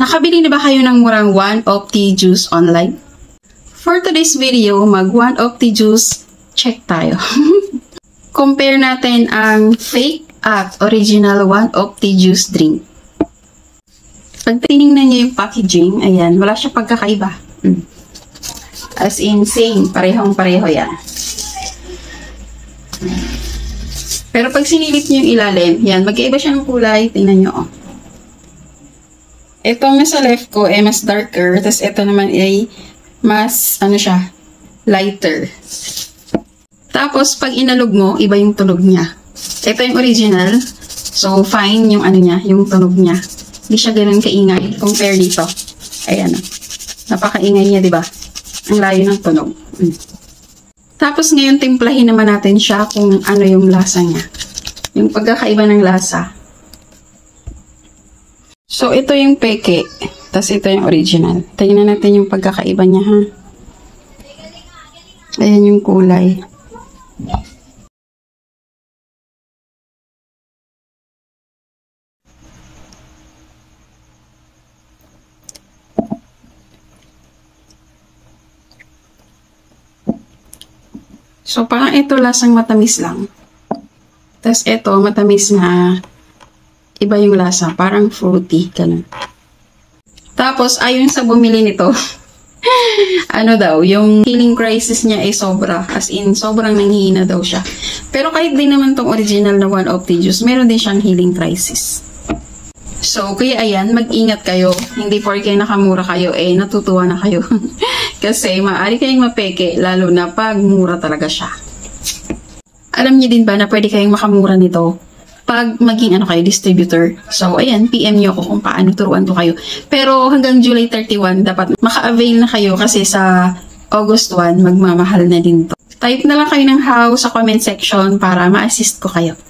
Nakabili na ba kayo ng murang 1OPTI juice online? For today's video, mag 1OPTI juice check tayo. Compare natin ang fake at original 1OPTI juice drink. Pag tinignan niyo yung packaging, ayan, wala siya pagkakaiba. As in, same, parehong-pareho yan. Pero pag sinilip niyo yung ilalim, yan, mag-iiba siya ng kulay. Tingnan niyo, oh. Itong nasa left ko ay mas darker, tapos ito naman ay mas, ano siya, lighter. Tapos, pag inalog mo, iba yung tunog niya. Ito yung original, so fine yung ano niya, yung tunog niya. Hindi siya ganun kaingay, compare dito. Ayan, oh. Napakaingay niya, di ba? Ang layo ng tunog. Tapos ngayon, timplahin naman natin siya kung ano yung lasa niya. Yung pagkakaiba ng lasa. So, ito yung peke. Tapos ito yung original. Tingnan natin yung pagkakaiba niya, ha? Ayan yung kulay. So, parang ito lasang matamis lang. Tapos ito, matamis na iba yung lasa. Parang fruity. Ganun. Tapos, ayon sa bumili nito, ano daw, yung healing crisis niya ay sobra. As in, sobrang nanghihina daw siya. Pero kahit din naman tong original na 1OPTI juice, meron din siyang healing crisis. So, kaya ayan, mag-ingat kayo. Hindi porke nakamura kayo, eh, natutuwa na kayo. Kasi, maaari kayong mapeke, lalo na pag mura talaga siya. Alam niyo din ba na pwede kayong makamura nito pag maging ano kayo, distributor? So, ayan, PM niyo ako kung paano turuan ko kayo. Pero hanggang July 31, dapat maka-avail na kayo kasi sa August 1, magmamahal na din to. Type na lang kayo ng how sa comment section para ma-assist ko kayo.